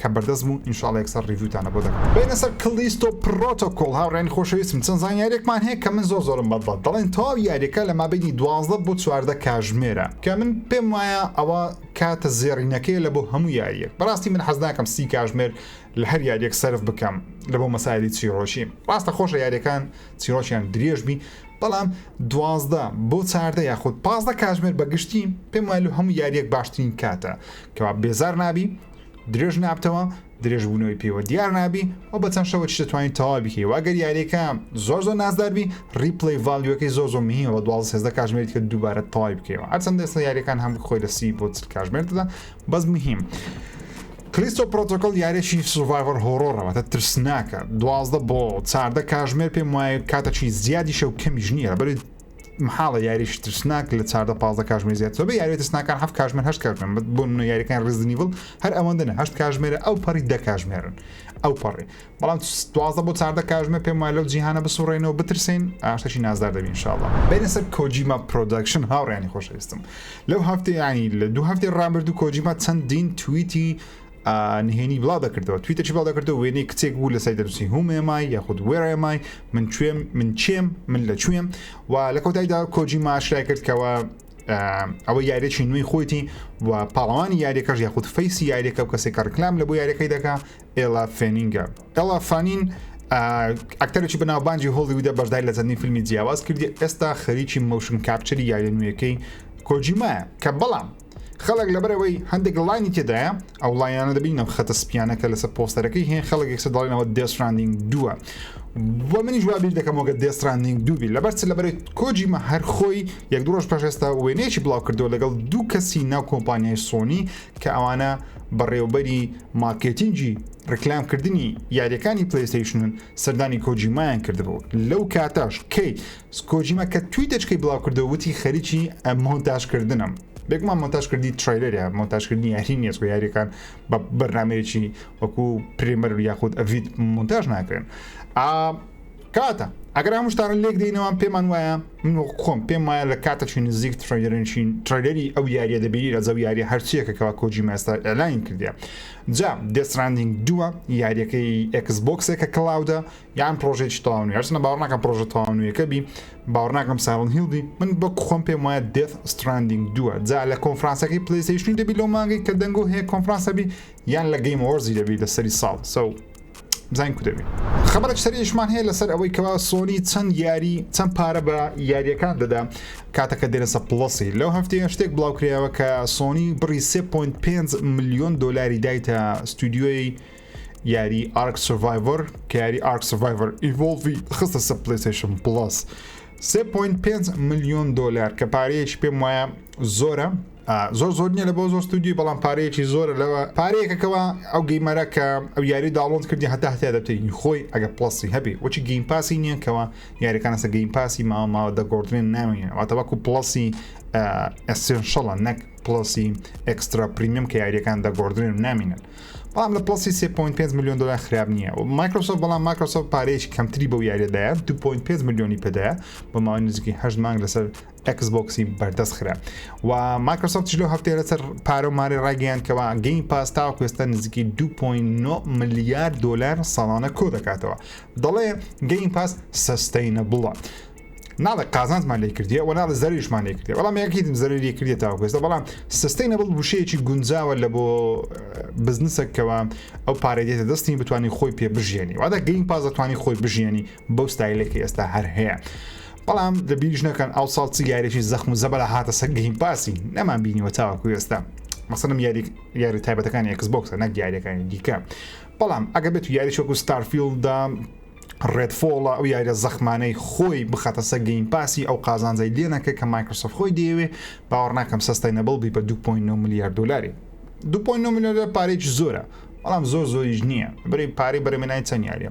کە بەردەست بوو ئینشاڵڵا یەکسەر ریڤیوتانە بۆ دەکەم بینە سەر کلیستۆ پرۆتۆکۆڵ هاوڕێنی خۆشەویستم چەند زانیاریێکمان هەیە کە من زۆرم بەدڵ دەڵێن تەواو یاریەکە لە مابینی 12 بۆ 14 کاژمێرە کە من پێم وایە ئەوە کاتە زێڕینەکەی لە بۆ هەموو یاریەک بەڕاستی من حەز ناکەم 30 کاژمێر لە هەر یاریەک سەرف بکەم لە بۆ مەسایلی چیرۆشی ڕاستە خۆشە یاریەکان چیرۆشیان درێژبی بەڵام 12 بۆ 14 یاخود 15 کاژمێر بەگشتی پێم وایە هەموو یاریەک باشترین کاتە کەوا بێزار نابی درێژ نابتەوە درێژبوونەوەی پێوە دیار نابی ئەو بە چەند شەوە چ دەتوانین تەواو بکەی واگەر یاریەکە زۆر نازداربی ریپلی ڤالیوەکەی زۆر میهمە 12 کاژمێری کە دووبارە تەواوی بکەیەوە هەرچەندە ئێستا یاریەکان هەم خۆی لە 30 بۆ 40 کاژمێر دەدا بەس مهم کلیستۆ پرۆتۆکۆڵ یاریێکی سوڤایڤەر هۆڕۆڕەوە ترسناکە 12 بۆ 14 کاژمێر پێم وایە کاتەکی زیادی شەو کەمیش نییە بەری محاڵە یاریش ترسناک لە 14 کاژمێر زیاد بە یاری ترسناکان 7 کاژمێر 8 کاژمێر بۆ یاریەکان ڕزنیڤڵ هەر ئەوەندەنە 8 کاژمێرە ئەو پەڕی 10 کاژمێرن ئەو پەڕی بەڵام 12 بۆ 14 کاژمێر پێم وایە لەو جیهانە بسوڕێنەوە بترسین ئاشتەشی نازدار دەبین ئینشاڵڵا بینە سەر کۆجیما پرۆدەکشن هاوڕێنی خۆشەویستم لەو هەفتەی ینی لە دوو هەفتەی ڕابردوو کۆجیما چەندین توییتی نهێنی بڵاو دەکردەوە تویتەی بڵاو دەکردەوە وێنەی کچێک بوو لە سای دەنووسی هومێمای یاخود وێڕێمای من چێم من لە کوێم و لە کۆتاییدا کۆجیما ئاشرای کرد کەوە ئەوە یاریێکی نوێی خۆیتی و پاڵەوانی یاریەکەش یاخود فەیسی یاریەکە و کەسێک ڕکلام لە بۆ یاریەکەی دەکا ئێلا فێنینگە ئێلا فانین ئەکتەرێکی بەناوبانجی هۆلیوودە بەشداری لە چەندین فیلمی جیاواز کردی ئێستا خەریکی موشن کاپچەری یاری نوێیەکەی کۆجیمایە کە بەڵام خەڵک لەبەرەوەی هەندێک لایانی تێدایە ئەو لایانە دەبینم خەتە سپیانەکە لەسەر پۆستەرەکەی هەیە خەڵک یەکسەر دەڵێنەوە دێستراندینگ 2 بۆ منی جوابیر دەکەم وەگە دێستراندینگ 2 بی لەبەر لەبەرەوەی کۆجیما هەر خۆی یەک دوو ڕۆژ پێش ئێستا وێنەیەکی بڵاو کردەوە لەگەڵ دوو کەسی ناو کۆمپانیای سۆنی کە ئەوانە بەڕێوەبەری مارکێتینگی ڕکلامکردنی یاریەکانی پلەیستیشنن سەردانی کۆجیمایان کردبوو لەو کاتاش کەی کۆجیما کە تویتەچکەی بڵاو کردەوە وتی خەریکی مۆنتاژکردنم بێگومان مۆنتاژ کردی تریلەرە مۆنتاژکردنی یاری نییە و یاریەکان بە بەرنامەیەکی وەکو پرێمەر یاخود ئەڤید مۆنتاژ ناکرێن کاتە ئەگەر هەموو شتانە لێک دێنەوە پێمان وایە من خۆم پێم وایە لە کاتەچی نزیک تریلەری ئەو یاریە دەبێت لە زەو یاری هەرچیەکەکەوە کۆجیما ئێستا ئەلاین کردیە جا دێستراندینگ 2 یاریەکەی ئەکسبۆکسێکە کلااودە یان پرۆژێکی تەواونی هەرچەندە باوەڕ ناکەم پرۆژە تەواونیەکە بی باوەڕ ناکەم ساڵن هیلدی من بە خۆم پێم وایە دێستراندینگ 2 جا لە کۆنفرانسەکەی پلەیستیشنی دەبی لەو مانگەی کە دەنگۆ هەیە کۆنفرانسە بی یان لە گەیم ئەوەرزی دەبی لە سەری ساڵ بزانین کو دەبێت خبرێک سەریشمان هەیە لەسەر ئەوەی کەوا سۆنی چەند پارە بە یاریەکان دەدا کاتەکە دێنەسە پڵسی لەو هەفتەیە شتێک بڵاوکرایەوە کە سۆنی بڕی $3.5 ملیۆن دایتە ستودیۆی یاری ئارک سڤایڤەر کە یاری ئارک سڤایڤەر ئیڤۆڵڤی خستە سەر پلەیستێشن پڵەس 3.5 ملیۆن دۆلار کە پارەیەکی پێم وایە زۆرە زۆر نییە لە بۆ زۆر ستودیو بەڵام پارەیەکی زۆرە لەوە پارەیەکەکەوە ئەو گەیمەرە کە ئەو یاری داڵۆنت کردی هەتا دەبتەی خۆی ئەگە پڵسی هەبێ وەچی گەیمپاسی نییە کەەوە یاریەکانە سە گەیمپاسی ماوە دەگۆڕێن نامێنێن واتەوەکو پڵسی ئەسێنشەڵە نەک پڵسی ئەکسترا پریمیەم کە یاریەکان دەگۆڕێن نامێنن بەڵام لە پڵسی 3.5 ملیۆن دلار خراپ نییە و مایکرۆسۆفت بەڵام مایکرۆسۆفت پارەیەکی کەمتری بەو یاریدایە 2.5 ملیۆنی پێدایە بە ماوەی نزیکی 8 مانگ لەسەر ئەکسبۆکسی بەردەست خرا و مایکرۆسۆفت چلو هەفتەیە لەسەر پارۆماری ڕاگەیاندکەوە گەیم پاس تاوەکو ئێستا نزیکی 2.9 ملیارد دۆلار ساڵانە کۆ دەکاتەوە دەڵێ گەیم پاس سەستەینەبڵە ناڵێ قازانزمان لێ کردیە و ناڵە زەریشمان لێ کردێ بەڵام یەکیتم زەری کردێت تاوەکوێستا بەڵام سستەینەبڵ وشەیەکی گونجاوە لە بۆ بزنسەکەوە ئەو پارەی دێتە دەستی بتوانانی خۆی پێ بژێنی واتە گەیم پاس دەتوانانی خۆی بژێنی بەو ستایلێکی ئێستا هەر هەیە بەڵام لە بیریش نەکەن ئەو ساڵ چیارێکی زەخم و زەبەلە هاتە سەر گەیم پاسی نەمان بینیوە تاوەکو ئێستا مەسەڵەن یاری تایبەتەکانی ئەکسبۆکسە نەک یاریەکانی دیکە بەڵام ئەگە بێت یاری شۆکو ستارفیلدا ڕێدفۆڵە ئەو یاریە زەخمانەی خۆی بخاتە سەر گەیم پاسی ئەو قازانجای لێنەکە کە مایکرۆسۆفت خۆی دەیەوێ باوەڕ ناکەم سەستەینەبڵ بی بە 2.9 ملیارد دلاری 2.9 ملیارد دلار پارێکی زۆرە بەڵام زۆریش نییە بەرەی پارەی بەرەمێنانی چەند یاریە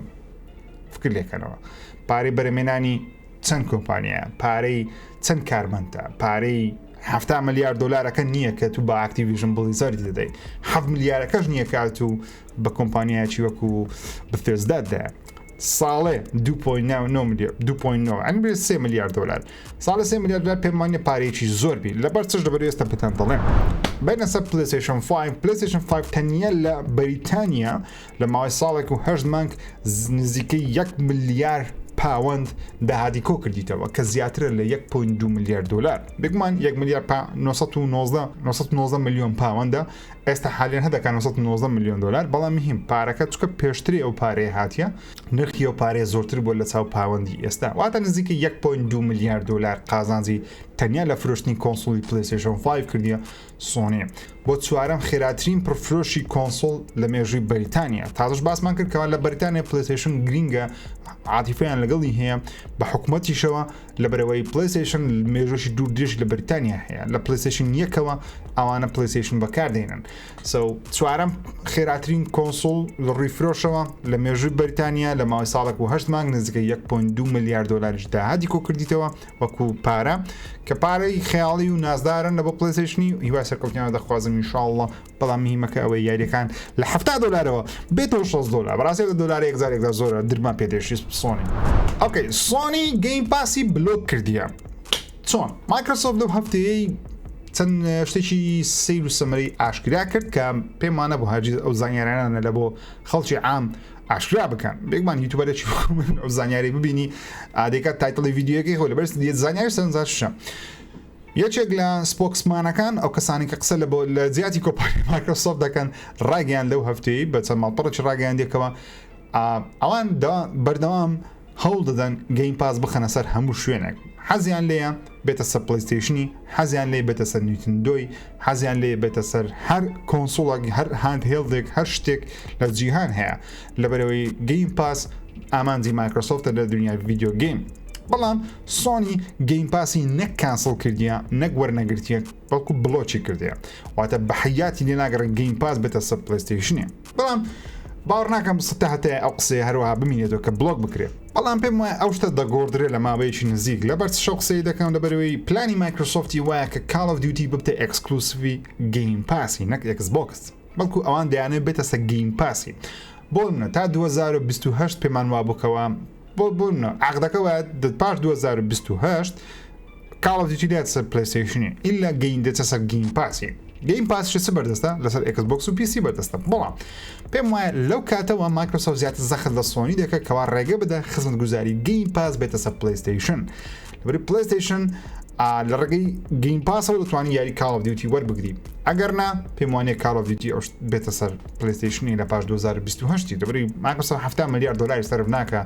فکر لێکەنەوە پارەی بەرەمێنانی چەند کۆمپانیایە پارەی چەند کارمەندە پارەی 7 ملیارد دلارەکە نییە کە تو بە ئاکتیڤژن بلیزەردی دەدەیت 7 ملیارەکەش نییە کات و بە کۆمپانیایکی وەکو بەفێزداددا ساڵێ 2.9 ئەنی 3 میلیارد دلار ساڵە 3 میلیارد دلار پێمانە پارێکی زۆر بی لەبەر چش دەبەر ئێستا پێتان دەڵێم بینە سەر پلەیستێشن 5 پلەیستێشن 5 تەنیا لە بەریتانیا لە ماوەی ساڵێک و 8 مانگ نزیکەی 1 میلیارد پاوەند داهاتی کۆ کردیتەوە کە زیاترە لە 1.2 میلیارد دلار بگومان 1 میلیارد 990 میلیۆن پاوەندە ئێستا حالیان هەدەکان 990 میلیۆن دلار بەڵام مهم پارەکە چکە پێشتری ئەو پارەیە هاتیە نرخی ئەو پارەیە زۆرتر بۆ لە چاو پاوەندی ئێستا واتە نزیکە 1.2 میلیارد دلار قازانجی تەنیا لە فرۆشتنی کۆنسۆلی پلەیستێشن 5 کردیە سۆنی بۆ چوارەم خێراترین پرفرۆشی کۆنسۆل لە مێژووی بەریتانیا تازش باسمان کرد کەوا لە بەریتانیا پلەیستێشن گرینگە عاتیفیان لەگەڵی هەیە بە حکوومەتیشەوە لە بەرەوەی پلەیستێشن مێژۆشی دوور درێژ لە بەریتانیا هەیە لە پلەیستێشن یەکەوە ئەوانە پلەیستێشن بەکاردێنن چوارەم خێراترین کۆنسۆل لە ڕیفرۆشەوە لە مێژووی بەریتانیا لە ماوەی ساڵێک و 8 مانگ نزیکە 1.2 میلیارد دلاریش داهاتی کۆ کردیتەوە وەکو پارە کە پارەی خەیاڵی و نازدارن لە بۆ پلەیستێشنی هیوای سەرکەوتنیانە دەخوازم ئینشاءڵڵە بەڵام مهمەکە ئەوەی یاریەکان لە 70 دلارەوە بێتەوە 6 دلار بەڕاستی دلار 1000 زۆرە درمان پێدێشی سۆنی ئۆکەی سۆنی گەیم پاسی بلۆک کردیە چۆن مایکرۆسۆفت لەو هەفتەیەی چەند شتێکی سیر و سەمەری ئاشکرا کرد کە پێمانە بۆ هاجی ئەو زانیارانە لە بۆ خەڵکی عام ئاشکرا بکەن بێگمان یوتیوبەرێکی ئەو زانیاری ببینی ئادێکات تایتڵی ڤیدیۆیەکی خۆی لەبەر دیێت زانیاری سەرنجاشە یەکێک لە سپۆکسمانەکان ئەو کەسانی کە قسە لە زیاتی کۆمپانی مایکرۆسۆفت دەکەن ڕاگەیان لەو هەفتەیە بە چەند ماڵپەڕێکی ڕاگەیاندێکەوە ئەوان بەردەوام هەوڵ دەدەن گەیم پاس بخەنە سەر هەموو شوێنێک حەزیان لێیە بێتە سەر پلەیستێشنی حەزیان لێ بێتە سەر نیوتندۆی حەزیان لێ بێتە سەر هەر کۆنسۆڵێک هەر هاند هێڵدێک هەر شتێک لە جیهان هەیە لەبەرەوەی گەیم پاس ئامانجی مایکرۆسۆفتە لە دنیای ڤیدیۆ گەیم بەڵام سۆنی گەیم پاسی نەک کانسڵ کردیە نەک وەرنەگرتیە بەڵکو بلۆکی کردیە واتە بە حیاتی لێ ناگەڕن گەیم پاس بێتە سەر پلەیستێشنێ بەڵام باوەڕ ناکەم ستا هەتەیە ئەو قسەیە هەروەها بمینێتەوە کە بلۆک بکرێت بەڵام پێم وایە ئەو شتە دەگۆڕدرێت لە ماوەیەکی نزیک لەبەر شەو قسەی دەکەم لەبەرەوەی پلانی مایکرۆسۆفتی وایە کە کال ئۆف دیوتی ببتە ئەکسکلوسیڤی گەیم پاسی نەک ئەکسبۆکس بەڵکو ئەوان دەیانێت بێتە سەر گەیم پاسی بۆ منە تا 2028 پێمان وابووکەوە بۆ عقدەکە وایە پاش 2028 کال ئۆف دیوتی دێتە سەر پلەیستێشنی ئیلا گەیم دێتە سەر گەیم پاسی گەیم پاسش چ بەردەستە لەسەر ئەکسبۆکس و پیسی بەردەستە بەڵام پێم وایە لەو کاتەوە مایکرۆسۆفت زیاتر زەخت لە سۆنی دەکە کەوا ڕێگە بدە خزمەتگوزاری گەیم پاس بێتە سەر پلەیستێشن لەبەری پلەیستێشن لە ڕێگەی گەیم پاسەوە دەتوانین یاری کال ئۆف دیوتی وەربگری ئەگەر نا پێم وانێ کال ئۆف دیوتی بێتە سەر پلەیستێشنی لە پاش 2028 دەبەری مایکرۆسۆفت 7 میلیارد دلاری سەرف ناکە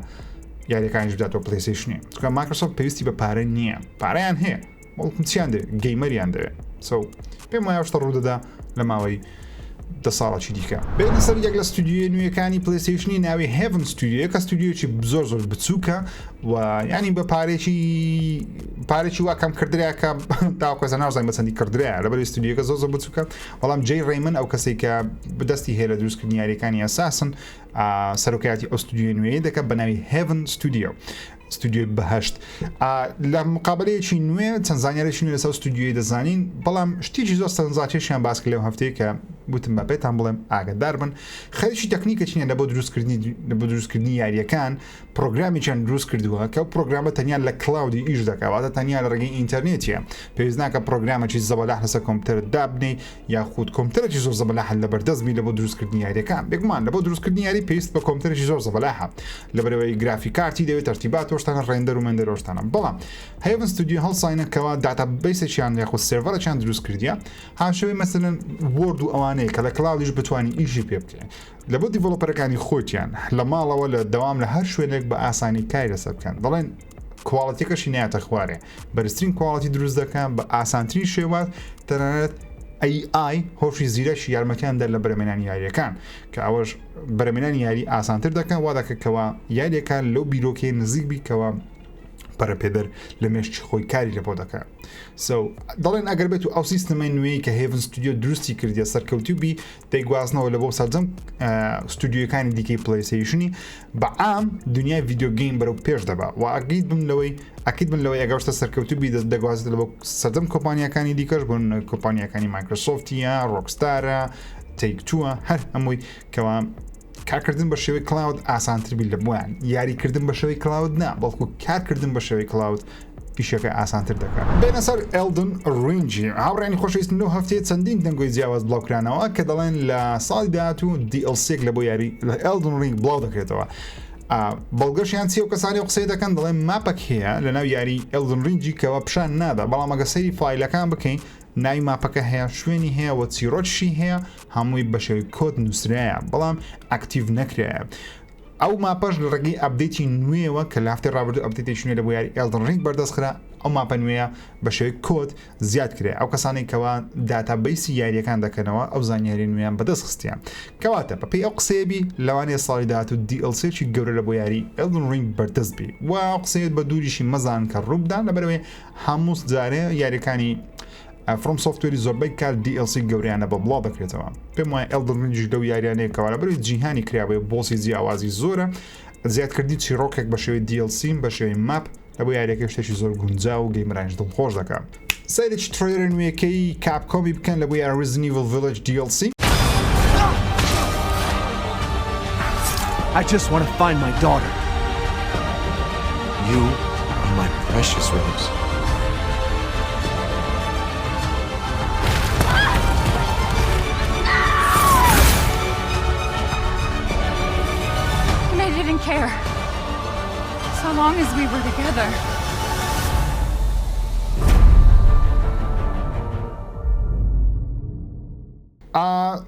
یاریەکانیش بداتەوە پلەیستێشنی چونکە مایکرۆسۆفت پێویستی بە پارە نییە پارەیان هەیە بەڵکو چیان دەوێت گەیمەریان دەوێت پێم وایە شتە ڕوودەدا لە ماوەی 10 ساڵێکی دیکە بێنە سەر یەک لە ستودیۆی نوێیەکانی پلەیستیشنی ناوی هێڤن ستودیۆ کە ستودیۆیەکی زۆر بچووکە و ینی بە پارێکی وا کەم کردرا کە تاوکەزە ناوزانین بەچەندی کردرا لەبەر ستودیۆکە زۆر بچووکە بەڵام جێی ڕێمن ئەو کەسێک کە بەدەستی هەیە لە دروستکردنی یاریەکانی ئەساسن سەرۆکایەتی ئەو ستودیۆی نوێیە دەکات بە ناوی هێڤن ستودیۆ ستودیۆی بەهشت لە مقابلەیەکی نوێ چەند زانیارێکی نوێ لەسەر ستودیۆی دەزانین بەڵام شتێکی زۆر سەرنجاکێشیان باس کرد لەو هەفتەیە کە گوتم بە پێتان بڵێم ئاگادار بن خەریکی تەکنیکەچینە بۆ دروستکردنی یاریەکان پرۆگرامێکیان دروست کردووە کە پرۆگرامە تەنیا لە کلاودی ئیش دەکاتواتە تەنیا لە ڕێگەی ئینتەرنێتیە پێویست ناکە پرۆگرامێکی زەبەلاح لەسەر کۆمپیوتەر دابنێ یاخود کۆمپیوتەرێکی زۆر زەبەلاح لەبەردەستبی لە بۆ دروستکردنی یاریەکان بێگومان لە بۆ دروستکردنی یاری پێویست بە کۆمپیوتەرێکی زۆر زەبەلاحە لەبەرەوەی گرافیک کارتی دەوێت تەرتیبات وەشتانە ڕێندەر و مێندەرۆشتانە بەڵام هێڤن ستودیۆ هەڵساینەکەوە داتابیسێکیان یاخود سێڤەرێکیان دروست کردیە هاشەوەی مەسەلەن وۆرد و ئەوانەیە کە لە کلاودیش بتوانانی ئیشی پێ بکەین لە بۆ دیڤڵۆپەرەکانی خۆتیان لە ماڵەوە لە دەوام لە هەر شوێنێک بە ئاسانی کاری لەسەر بکەن دەڵێن کواڵەتیەکەشی نایەتە خوارێ بەرزترین کواڵەتی دروست دەکەن بە ئاسانترین شێوات تەنانەت AI هۆشی زیرەشی یارمەکاندا لە بەرەمێنانی یاریەکان کە ئەوەش بەرەمێنانی یاری ئاسانتر دەکەن وا دەکەکەوە یاریەکان لەو بیرۆکەی نزیک بیکەوە پەرەپێدەر لە مێشتی خۆی کاری لە بۆ دەکات دەڵێن ئەگەر بێت و ئەو سیستەمەی نوێی کە هێڤن ستودیۆ دروستی کردیە سەرکەوتوبی دەیگوازنەوە لە بۆ سەرجەم ستودیۆکانی دیکەی پلەیستیشنی بەعام دنیای ڤیدیۆ گەیم بەرەو پێش دەبا و ئەکید بن لەوەی ئەگەشتە سەرکەوتوبی دەگوازێت لە بۆ سەرجەم کۆمپانیەکانی دیکەش بوون کۆمپانیەکانی مایکرۆسۆفتیە ڕۆکستارە تەیک-تووە هەر هەمووی کەوا کارکردن بە شێوەی کلااود ئاسانتربی لە بۆیان یاریکردن بە شێوەی کلااود نا بەڵکو کارکردن بە شێوەی کلااود پیشەکە ئاسانتر دەکات بێنە سەر ئێلدن ڕینجی هاوڕانی خۆشەویست نۆ هەفتەیە چەندین دەنگۆی جیاواز بڵاوکرانەوە کە دەڵێن لە ساڵی داهاتوو DLC لە بۆ یاری لە ئێلدن ڕینگ بڵاو دەکرێتەوە بەڵگەشیان چی و کەسانی قسەی دەکەن دەڵێن ماپەک هەیە لە ناو یاری ئێلدن ڕینجی کەەوە پیشان نادا بەڵام ئەگە سەیری فایلەکان بکەین ناوی ماپەکە هەیە شوێنی هەیە و چیرۆکشی هەیە هەمووی بە شێوەی کۆد نووسرایە بەڵام ئاکتیڤ نەکرایە ئەو ماپەش لە ڕێگەی ئەپدەیتی نوێەوە کە لە هەفتەی ڕابردوو ئەپدەیتێکی نوێ لە بۆ یاری ئێلدن ڕینگ بەردەستخرا ئەو ماپە نوێیە بە شێوەی کۆد زیاد کرێ ئەو کەسانی کەوا داتابیسی یاریەکان دەکەنەوە ئەو زانیاری نوێیان بەدەست خستیان کەواتە بەپێی ئەو قسەیەبی لەوانەیە ساڵی داهاتوو DLC-ی گەورە لە بۆ یاری ئێلدن ڕینگ بەردەست بی و قسەیەت بە دووریشی مەزان کە ڕووبدان لەبەرەوەی هەموو جارێ یاریەکانی فروم سوفتوێری زۆربەی کار DLC گەوریانە بە بڵاو دەکرێتەوە پێم وایە ئێلدن ڕینج لەو یاریانەیە کەوا لەبەرەوەی جیهانی کراوەیە بۆسی جیاوازی زۆرە زیادکردی چیرۆکێک بە شێوەی DLC بە شێوەی ماپ لە بۆ یاریەکە شتێکی زۆر گونجاو و گەیمرانج دڵخۆش دەکات سەیرێکی ترێلەر نوێیەکەی کاپکۆمی بکەن لە بۆ یاری Resident Evil Village DLC I just want to find my daughter. You are my precious rose. Care so long as we were together.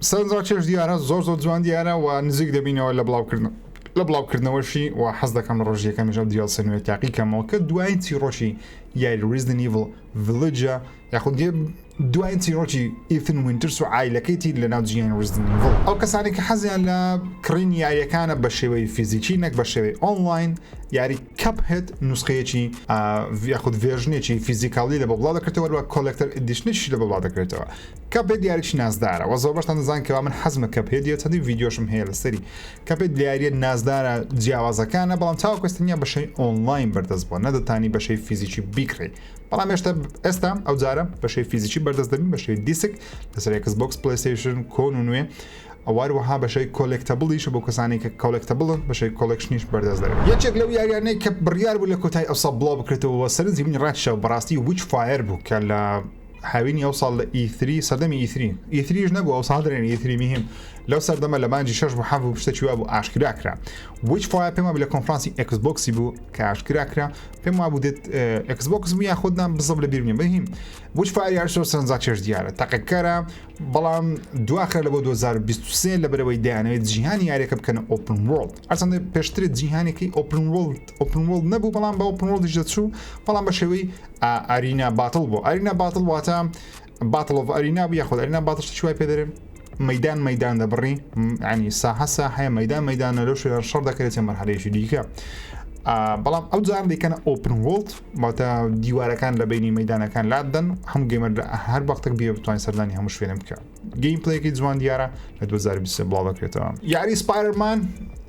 سەرنجڕاکێش دیارە زۆر جوان دیارە و نزیک دەبینەوە لە بڵاوکردنەوەشی و حەز دەکەم لە ڕۆژیەکەمیژە DLC نوێ تاقیکەمەوە کە دوای چیرۆکی یاری Resident Evil Village یاخود دوای چیرۆکی ئیثن وینترس و عایلەکەیتی لە ناو جیهانی Resident Evil ئەو کەسانی کە حەزیان لە کڕینی یاریەکانە بە شێوەی فیزیکی نەک بە شێوەی ئۆنلاین یاری کەپهێت نوسخەیەکی یاخود ڤێژنێکی فیزیکاڵی لە بە بڵاو دەکرێتەوە وە کۆلێکتەر ئیدیشنێکی لە بە بڵاو دەکرێتەوە کەپێت یاریی نازدارە و زۆر بەشتان دەزانن کەوا من حەزمە کەپێت چەندی ڤیدیۆشم هەیە لەسەری کەپێت یاریە نازدارە جیاوازەکانە بەڵام چاوەکەستنیە بەشەی ئۆنلاین بەردەست بووە نەدەتانی بەشەی فیزیکی بیکڕێ بەڵام ئێستا ئەو جارە بەشەی فیزیکی بەردەست دەبین بەشەی دیسک لەسەر Xbox PlayStation کۆن و نوێ ئەوواروەها بەشەی کۆلێکتەبڵیش بۆ کەسانی کە کۆلێکتەبڵن بەشەی کۆلێکشنیش بەردەست دەبێت یەکێک لەو یاریانەی کە بڕیار بوو لە کۆتای ئەوسا بڵاو بکرێتەوە سەرنجی بینی ڕاتشە و بەڕاستی Witchfire بوو کە لە هاوینی ئەو ساڵ لە E3 سەردەمی E3ش نەبوو ئەو ساڵ دەرێن E3 میهم لەو سەردەمە لە مانجی 6 بوو 7 شتێکی وا بوو ئاشکراکرا Witchfire پێم وابوو لە کۆنفرانسی Xboxی بوو کە ئاشکراکرا پێم وابوو دێت Xbox بوو یاخودنام بزەب لە بیر بنێ بەهیم Witchfire یاری زۆر سەرنجاکێش دیارە تەقەکەرە بەڵام دواخە لە بۆ 2023 لە بەرەوەی دەیانەوێت جیهانی یاریەکە بکەنە Open World هەرچەندە پێشترێت جیهانێکی Open World نەبوو بەڵام بە Open World دەچوو بەڵام بە شێوەی ئارینا باتڵ بوو ئارینا باتڵ واتە Battle of Arena بوو یاخود ئەرینا باتڵ شتێکی وای پێ دەرێن مەدان دەبڕی ینی ساحە مەدانە لەو شوێنە شەڕ دەکرێت مەرحەلەیەکی دیکە بەڵام ئەو جار دەیکەنە ئۆپن وۆڵد باتە دیوارەکان لە بینی مەدانەکان لادەن هەموو گەیمەر هەر وەختێک بێ بتوانین سەردانی هەموو شوێنە بکە گەیم پلەیەکی جوان دیارە لە 2023 بڵاو دەکرێتەوە یاری سپایدەرمان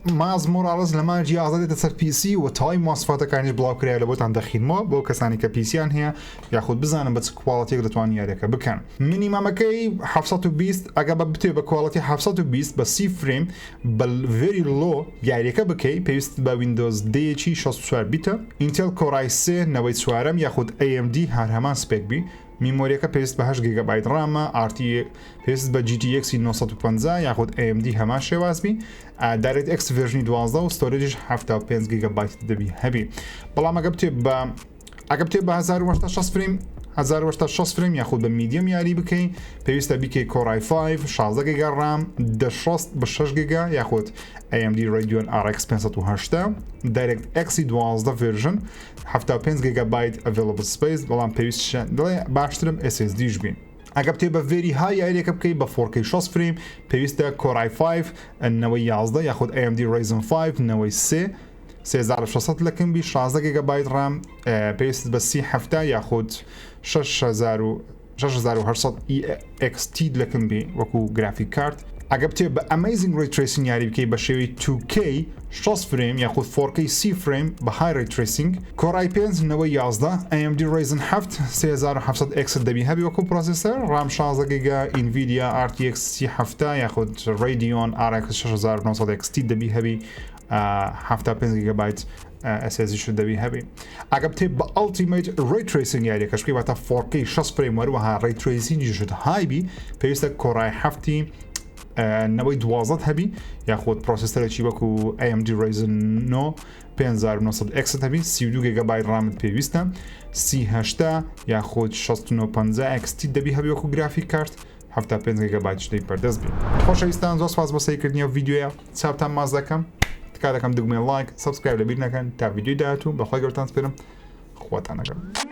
ماز مۆراڵز لە مانجی ئازادێتە سەر پیسی و تای ماسفاتەکانیش بڵاوکرای لە بۆتان دەخینمەوە بۆ کەسانی کە پیسیان هەیە یاخود بزانم بە چ کواڵەتێک دەتوانین یاریەکە بکەن مینیمامەکەی 720 ئەگە بە بتێ بە کواڵەتی 720 بە 30 فریم بە very low یاریەکە بکەی پێویست بە ویندۆز دەیەکی 64 بیتە ئینتێل کۆڕای 3 نەوەی چوارەم یاخود AMD هەر هەمان سپێک بی میمۆریەکە پێویست بە 8 گیگابایت ڕامە ئارتی پێویست بە GTX 950 یاخود AMD هەمان شێوازبی دەکرێت Activision 12 و ستۆرێجش 75 گیگابایت دەبی هەبی بەڵام ئەگە بتێ بە 1860 فریم 1860 فریم یاخود بە میدیەم یاری بکەین پێویستە بیکەی کۆڕای 5 16 گیگا ڕام دەشەست بە 6 گیگا یاخود AMD Radeon RX 580 DirectX 12 version 75 گیگابایت available space بەڵام پێویست دڵێ باشترم SSD بین ئەگە بتێ بە very high یاریەکە بکەی بە 4K 60 فریم پێویستە کۆڕای 5 نەوەی 11 یاخود AMD Ryzen 5 نەوەی 3 3600 لەکن بی 16 گیگابایت ڕام پێویست بە 37 یاخود 6800 EXT لەکن بی وەکو گرافیک کارت ئەگە بتێ بە Amazing Ray Tracing یاری بکەی بە شێوی 2K 60 فریم یاخود 4K 30 فریم بە High Ray Tracing کۆڕای 5 نەوەی 11 AMD Ryzen 7 3700X دەبی هەبی وەکو پرۆسیسەر ڕام 16 گیگا Nvidia RTX 37 یاخود Radeon RX 6900 XT دەبی هەبی 75 گیگابایت SSD شو دەبی هەبی ئەگە بتێ بە Ultimate Ray Tracing یاریەکەش بکەی واتە 4K 60 فریم وەروەها Ray Tracing شت هایبی پێویستە کۆڕای 7 نەوەی 12 هەبی یاخود پرۆسیسەرێکی وەکو AMD Ryzen 9 5900X هەبی 32 گیگابایت ڕامت پێویستە 38 یاخود 6950 XT دەبی هەبی وەکو گرافیک کارت 75 گیگابایت شتەی پەردەست بی خۆشەویستان زۆر سپاس بۆ سەیرکردنی ئەو ڤیدیۆیە چاپتان ماز دەکەم تکا دەکەم دگمەی لایک سبسکرایب لەبیر نەکەن تا ڤیدیۆی داهاتوو بەخوای گەورتان سپێرم خواتان نەگەڕم